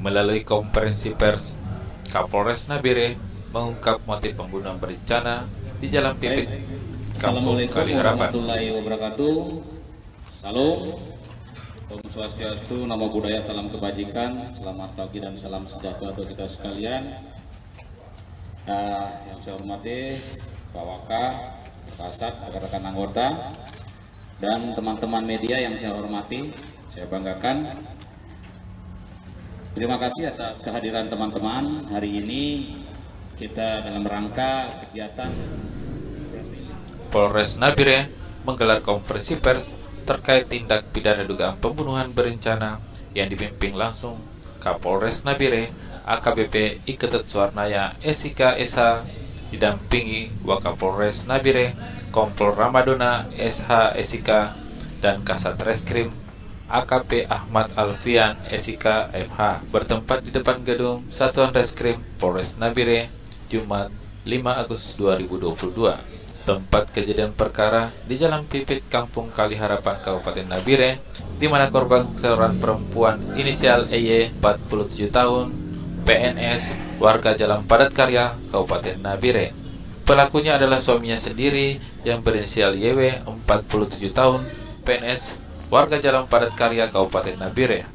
Melalui konferensi pers, Kapolres Nabire mengungkap motif pembunuhan berencana di Jalan Pipit, Kampung Kaliharapan. Assalamualaikum warahmatullahi wabarakatuh. Salam, Om Swastiastu, Namo Buddhaya, salam kebajikan, selamat pagi dan salam sejahtera untuk kita sekalian. Yang saya hormati Pak Waka, Pak Kasat, rekan-rekan anggota, dan teman-teman media yang saya hormati, saya banggakan. Terima kasih atas kehadiran teman-teman. Hari ini kita dalam rangka kegiatan Polres Nabire menggelar konferensi pers terkait tindak pidana dugaan pembunuhan berencana yang dipimpin langsung Kapolres Nabire AKBP Iketut Suwarnaya SIK SH didampingi Wakapolres Nabire Kompol Ramadona SH SIK dan Kasat Reskrim AKP Ahmad Alfian SIK MH bertempat di depan gedung Satuan Reskrim Polres Nabire Jumat 5 Agustus 2022. Tempat kejadian perkara di Jalan Pipit, Kampung Kaliharapan, Kabupaten Nabire, di mana korban seorang perempuan inisial EY 47 tahun, PNS, warga Jalan Padat Karya, Kabupaten Nabire. Pelakunya adalah suaminya sendiri yang berinisial YW 47 tahun, PNS, warga Jalan Padat Karya, Kabupaten Nabire.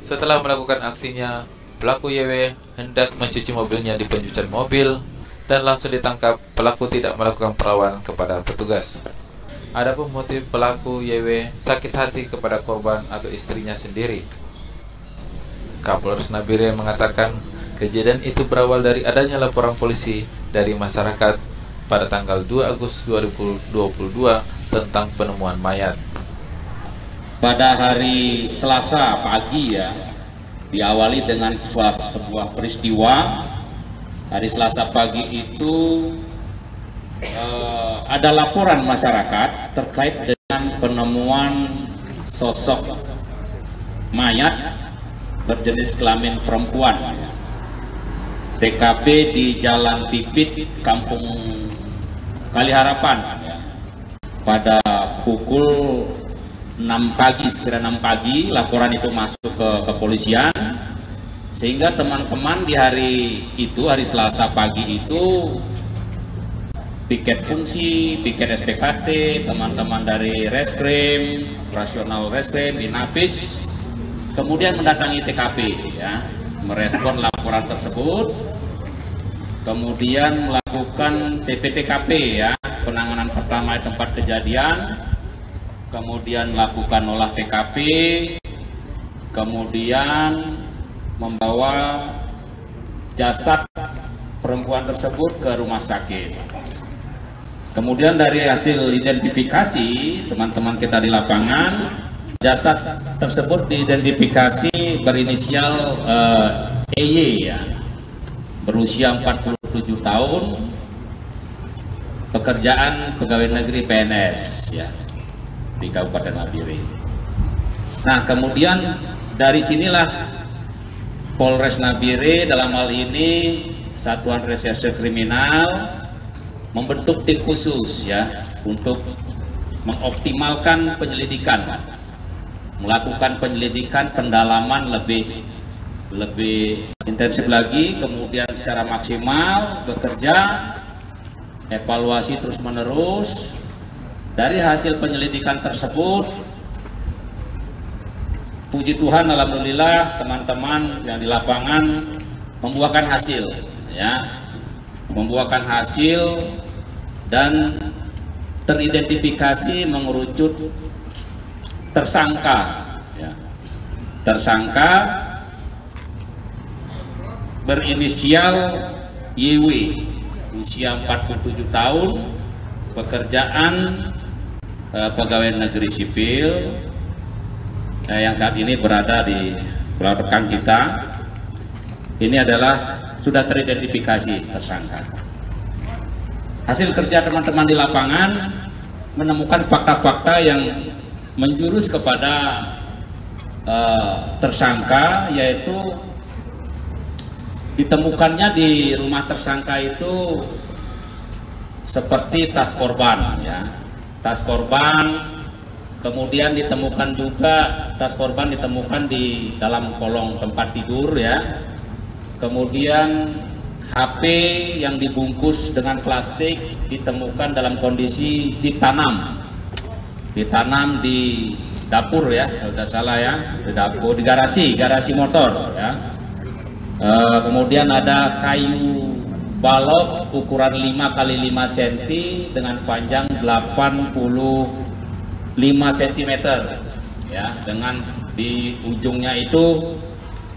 Setelah melakukan aksinya, pelaku YW hendak mencuci mobilnya di pencucian mobil dan langsung ditangkap. Pelaku tidak melakukan perlawanan kepada petugas. Adapun motif pelaku YW sakit hati kepada korban atau istrinya sendiri. Kapolres Nabire mengatakan kejadian itu berawal dari adanya laporan polisi dari masyarakat pada tanggal 2 Agustus 2022 tentang penemuan mayat. pada hari Selasa pagi ya, diawali dengan sebuah peristiwa. Hari Selasa pagi itu ada laporan masyarakat terkait dengan penemuan sosok mayat berjenis kelamin perempuan. TKP di Jalan Pipit, Kampung Kaliharapan ya. Pada pukul 6 pagi, sekira 6 pagi, laporan itu masuk ke kepolisian, sehingga teman-teman di hari itu, hari Selasa pagi itu, piket fungsi, piket SPKT, teman-teman dari Reskrim, operasional Reskrim, Inapis, kemudian mendatangi TKP, ya, merespon laporan tersebut, kemudian melakukan TPTKP, ya, penanganan pertama di tempat kejadian, kemudian melakukan olah TKP, kemudian membawa jasad perempuan tersebut ke rumah sakit. Kemudian dari hasil identifikasi teman-teman kita di lapangan, jasad tersebut diidentifikasi berinisial EY ya, berusia 47 tahun, pekerjaan pegawai negeri PNS ya, di Kabupaten Nabire. Nah, kemudian dari sinilah Polres Nabire dalam hal ini Satuan Reserse Kriminal membentuk tim khusus ya untuk mengoptimalkan penyelidikan, melakukan penyelidikan pendalaman lebih intensif lagi, kemudian secara maksimal bekerja, evaluasi terus-menerus. Dari hasil penyelidikan tersebut, puji Tuhan, alhamdulillah teman-teman yang di lapangan membuahkan hasil, ya, membuahkan hasil dan teridentifikasi mengerucut tersangka, ya, tersangka berinisial YW, usia 47 tahun, pekerjaan pegawai negeri sipil yang saat ini berada di belakang kita. Ini adalah sudah teridentifikasi tersangka. Hasil kerja teman-teman di lapangan menemukan fakta-fakta yang menjurus kepada tersangka, yaitu ditemukannya di rumah tersangka itu seperti tas korban, ya, tas korban. Kemudian ditemukan juga tas korban ditemukan di dalam kolong tempat tidur, ya. Kemudian HP yang dibungkus dengan plastik ditemukan dalam kondisi ditanam di dapur, ya, kalau tidak salah, ya, di dapur, di garasi motor, ya. Kemudian ada kayu balok ukuran 5 x 5 cm dengan panjang 85 cm, ya, dengan di ujungnya itu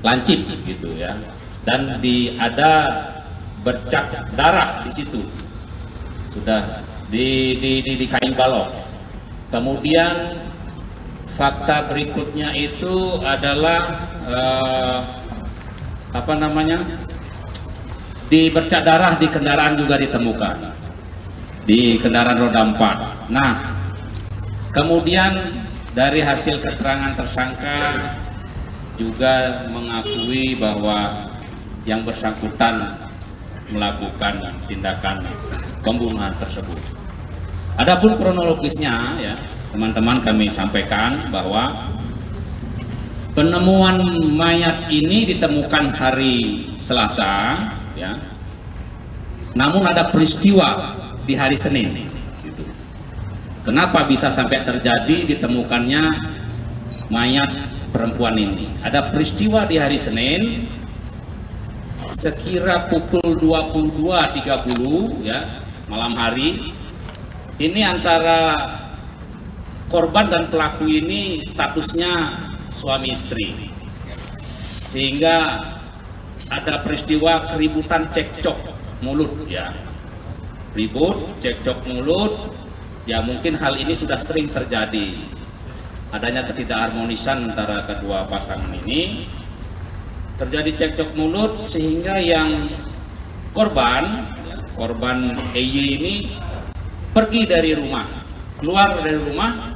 lancip gitu, ya, dan ada bercak darah di situ, sudah di kayu balok. Kemudian fakta berikutnya itu adalah di bercak darah di kendaraan juga ditemukan, di kendaraan roda 4. Nah, kemudian dari hasil keterangan tersangka juga mengakui bahwa yang bersangkutan melakukan tindakan pembunuhan tersebut. Adapun kronologisnya, ya, teman-teman, kami sampaikan bahwa penemuan mayat ini ditemukan hari Selasa, ya. Namun ada peristiwa di hari Senin. Gitu. Kenapa bisa sampai terjadi ditemukannya mayat perempuan ini? Ada peristiwa di hari Senin sekira pukul 22.30, ya, malam hari. Ini antara korban dan pelaku ini statusnya suami istri, sehingga ada peristiwa keributan cekcok mulut, ya, ribut cekcok mulut, ya. Mungkin hal ini sudah sering terjadi, adanya ketidakharmonisan antara kedua pasangan ini, terjadi cekcok mulut sehingga yang korban EY ini pergi dari rumah, keluar dari rumah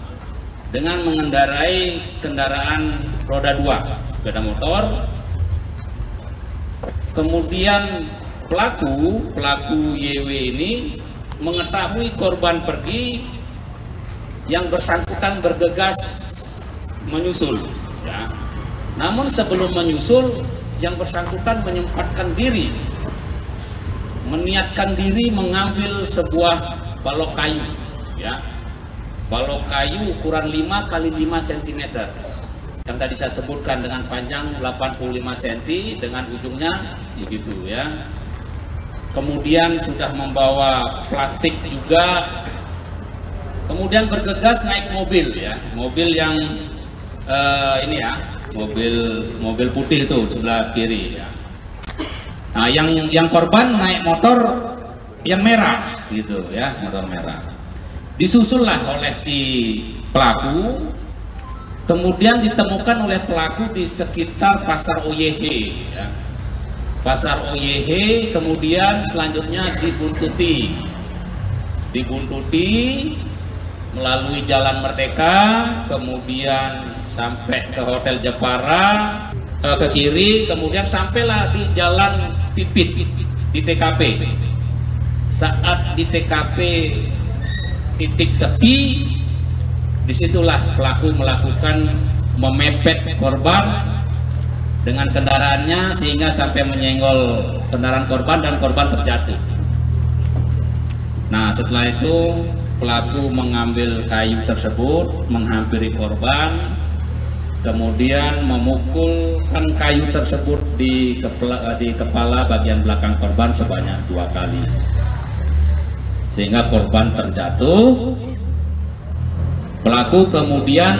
dengan mengendarai kendaraan roda 2, sepeda motor. Kemudian pelaku YW ini mengetahui korban pergi, yang bersangkutan bergegas menyusul, ya. Namun sebelum menyusul, yang bersangkutan menyempatkan diri, meniatkan diri mengambil sebuah balok kayu, ya, balok kayu ukuran 5 x 5 cm yang tadi saya sebutkan, dengan panjang 85 cm dengan ujungnya begitu, ya. Kemudian sudah membawa plastik juga. Kemudian bergegas naik mobil, ya, mobil yang ini, ya, mobil putih itu sebelah kiri, ya. Nah, yang korban naik motor yang merah gitu, ya, motor merah. Disusullah oleh si pelaku, kemudian ditemukan oleh pelaku di sekitar Pasar OYH, ya. Pasar OYH, kemudian selanjutnya dibuntuti melalui Jalan Merdeka, kemudian sampai ke Hotel Jepara, ke kiri, kemudian sampailah di Jalan Pipit di TKP. Saat di TKP titik sepi, disitulah pelaku melakukan memepet korban dengan kendaraannya sehingga sampai menyenggol kendaraan korban dan korban terjatuh. Nah, setelah itu pelaku mengambil kayu tersebut, menghampiri korban, kemudian memukulkan kayu tersebut di kepala bagian belakang korban sebanyak 2 kali, sehingga korban terjatuh. Pelaku kemudian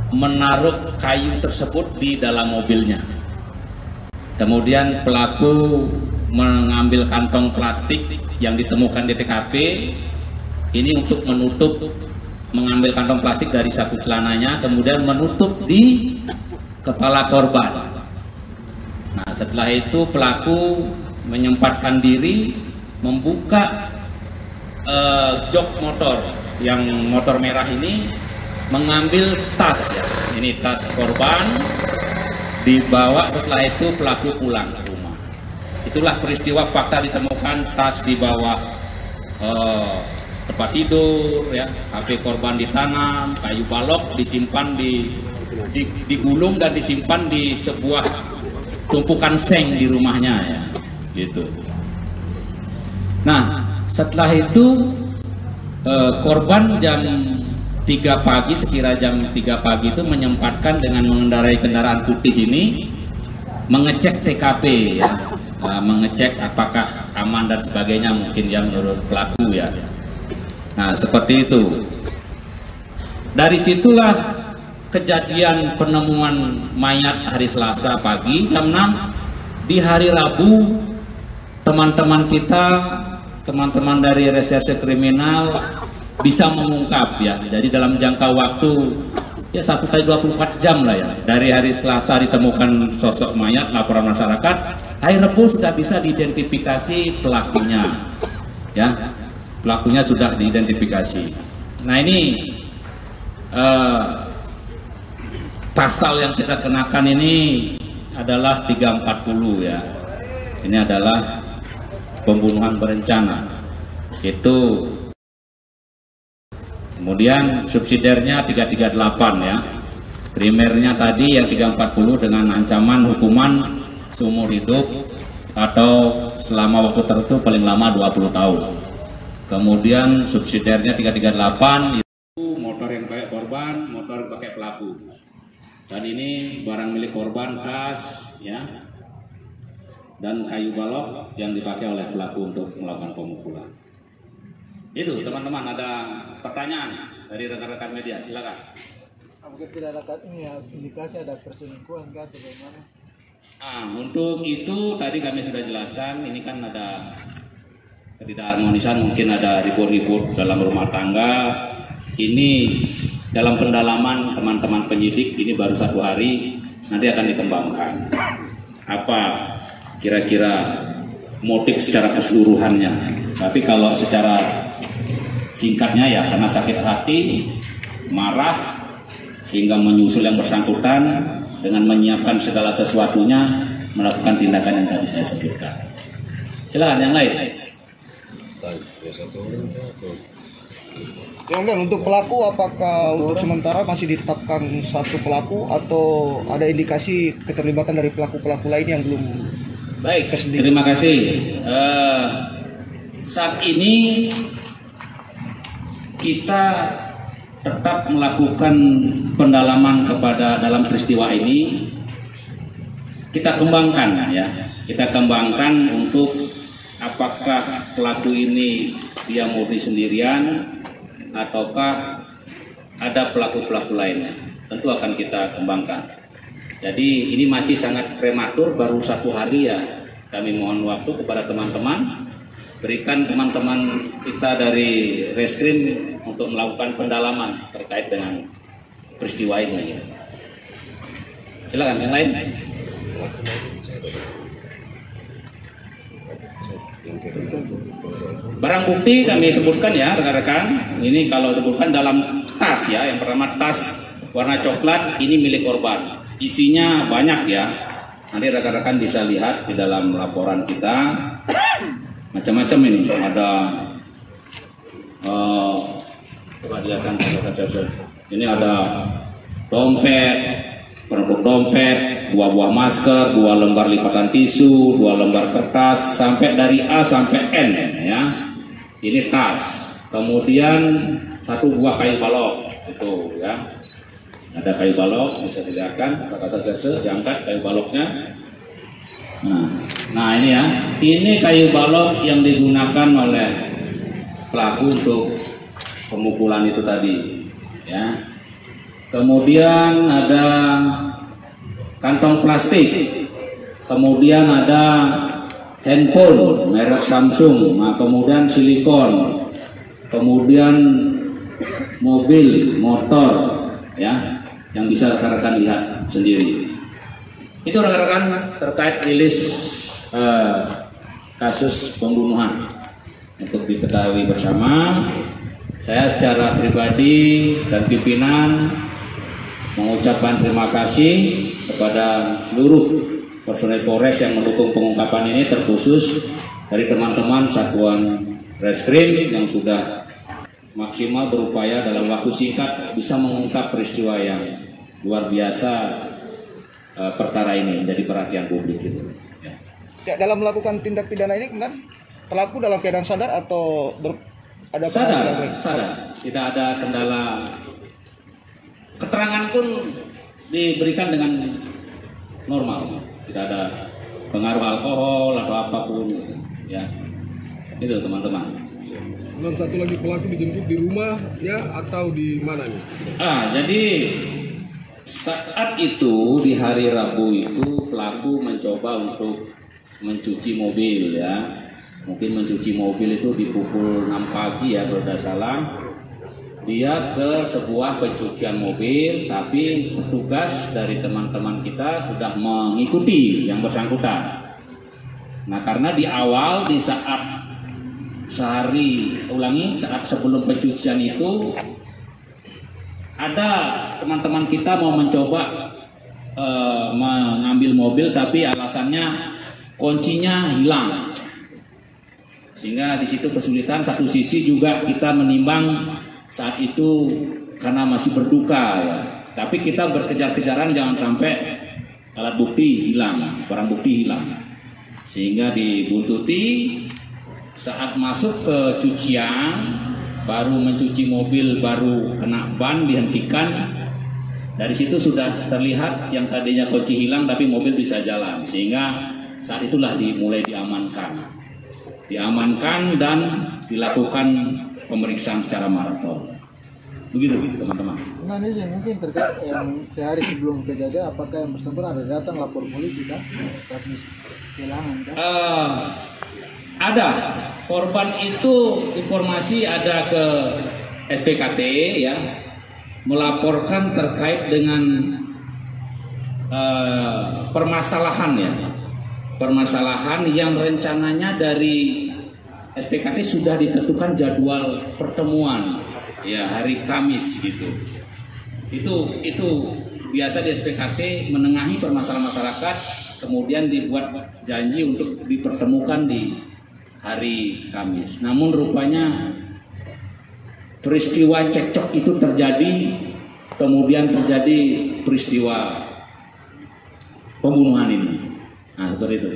menaruh kayu tersebut di dalam mobilnya. Kemudian pelaku mengambil kantong plastik yang ditemukan di TKP ini untuk mengambil kantong plastik dari saku celananya, kemudian menutup di kepala korban. Nah, setelah itu pelaku menyempatkan diri membuka jok motor yang motor merah ini mengambil tas ya. Ini tas korban dibawa, setelah itu pelaku pulang ke rumah. Itulah peristiwa fakta ditemukan tas di bawah tempat tidur ya, HP korban ditanam, kayu balok disimpan digulung dan disimpan di sebuah tumpukan seng di rumahnya ya, gitu. Nah, setelah itu korban jam 3 pagi, sekira jam 3 pagi itu menyempatkan dengan mengendarai kendaraan putih ini mengecek TKP ya, mengecek apakah aman dan sebagainya, mungkin ya menurut pelaku ya. Nah, seperti itu. Dari situlah kejadian penemuan mayat hari Selasa pagi jam 6. Di hari Rabu teman-teman kita, teman-teman dari reserse kriminal bisa mengungkap ya. Jadi dalam jangka waktu ya 1x24 jam lah ya, dari hari Selasa ditemukan sosok mayat, laporan masyarakat, hari Rabu sudah bisa diidentifikasi pelakunya ya, pelakunya sudah diidentifikasi. Nah, ini pasal yang kita kenakan ini adalah 340 ya, ini adalah pembunuhan berencana. Itu kemudian subsidiarnya 338 ya, primernya tadi yang 340 dengan ancaman hukuman seumur hidup atau selama waktu tertentu paling lama 20 tahun. Kemudian subsidiarnya 338 itu motor yang pakai korban, motor yang pakai pelaku. Dan ini barang milik korban, tas ya, dan kayu balok yang dipakai oleh pelaku untuk melakukan pemukulan. Itu teman-teman, ada pertanyaan dari rekan-rekan media, silakan. Mungkin tidak ada ini ya, indikasi ada perselingkuhan atau bagaimana? Untuk itu tadi kami sudah jelaskan, ini kan ada ketidakharmonisan, mungkin ada ribut-ribut dalam rumah tangga. Ini dalam pendalaman teman-teman penyidik, ini baru 1 hari, nanti akan dikembangkan. Apa kira-kira motif secara keseluruhannya? Tapi kalau secara singkatnya ya, karena sakit hati, marah, sehingga menyusul yang bersangkutan dengan menyiapkan segala sesuatunya, melakukan tindakan yang tadi saya sebutkan. Silakan yang lain. Kemudian untuk pelaku, apakah untuk sementara masih ditetapkan 1 pelaku atau ada indikasi keterlibatan dari pelaku-pelaku lain yang belum? Baik, terima kasih. Saat ini kita tetap melakukan pendalaman kepada dalam peristiwa ini. Kita kembangkan ya, kita kembangkan untuk apakah pelaku ini dia murni sendirian ataukah ada pelaku-pelaku lainnya. Tentu akan kita kembangkan. Jadi ini masih sangat prematur, baru 1 hari ya. Kami mohon waktu kepada teman-teman, berikan teman-teman kita dari Reskrim untuk melakukan pendalaman terkait dengan peristiwa ini. Silakan yang lain. Barang bukti kami sebutkan ya rekan-rekan. Ini kalau sebutkan dalam tas ya. Yang pertama tas warna coklat, ini milik korban. Isinya banyak ya. Nanti rekan-rekan bisa lihat di dalam laporan kita. Macam-macam ini. Ada coba lihatkan. Ini ada dompet, produk dompet, 2 buah masker, 2 lembar lipatan tisu, 2 lembar kertas, sampai dari A sampai N ya. Ini tas. Kemudian 1 buah kayu balok itu ya. Ada kayu balok, bisa dilihatkan, apakah saja diangkat kayu baloknya. Nah ini ya, ini kayu balok yang digunakan oleh pelaku untuk pemukulan itu tadi ya. Kemudian ada kantong plastik, kemudian ada handphone merek Samsung, nah, kemudian silikon, kemudian mobil, motor ya, yang bisa rekan-rekan lihat sendiri. Itu rekan-rekan terkait rilis kasus pembunuhan. Untuk diketahui bersama, Saya secara pribadi dan pimpinan mengucapkan terima kasih kepada seluruh personel Polres yang mendukung pengungkapan ini, terkhusus dari teman-teman Satuan Reskrim yang sudah maksimal berupaya dalam waktu singkat bisa mengungkap peristiwa yang luar biasa. Perkara ini menjadi perhatian publik itu. Ya, dalam melakukan tindak pidana ini kan pelaku dalam keadaan sadar atau ada sadar, tidak ada kendala. Keterangan pun diberikan dengan normal, tidak ada pengaruh alkohol atau apapun, ya. Itu teman-teman. Dan satu lagi pelaku dijemput di rumah ya atau di mana nih? Jadi saat itu di hari Rabu itu pelaku mencoba untuk mencuci mobil, ya. Mungkin mencuci mobil itu di pukul 6 pagi ya kalau tidak salah. Dia ke sebuah pencucian mobil, tapi petugas dari teman-teman kita sudah mengikuti yang bersangkutan. Nah, karena di awal di saat saat sebelum pencucian itu ada teman-teman kita mau mencoba mengambil mobil, tapi alasannya kuncinya hilang, sehingga di situ kesulitan. Satu sisi juga kita menimbang saat itu karena masih berduka, ya. Tapi kita berkejar-kejaran jangan sampai alat bukti hilang, barang bukti hilang, sehingga dibuntuti. Saat masuk ke cucian, baru mencuci mobil, baru kena ban, dihentikan. Dari situ sudah terlihat yang tadinya kunci hilang tapi mobil bisa jalan, sehingga saat itulah dimulai diamankan dan dilakukan pemeriksaan secara maraton. Begitu teman-teman. Nah ini mungkin terkait yang sehari sebelum kejadian, apakah yang bersangkutan ada datang lapor polisi kan kasus kehilangan kan? Ada korban itu informasi ada ke SPKT, ya, melaporkan terkait dengan permasalahan yang rencananya dari SPKT sudah ditentukan jadwal pertemuan, ya, hari Kamis gitu. Itu biasa di SPKT menengahi permasalahan masyarakat, kemudian dibuat janji untuk dipertemukan di hari Kamis. Namun rupanya peristiwa cekcok itu terjadi, kemudian terjadi peristiwa pembunuhan ini. Nah, seperti itu.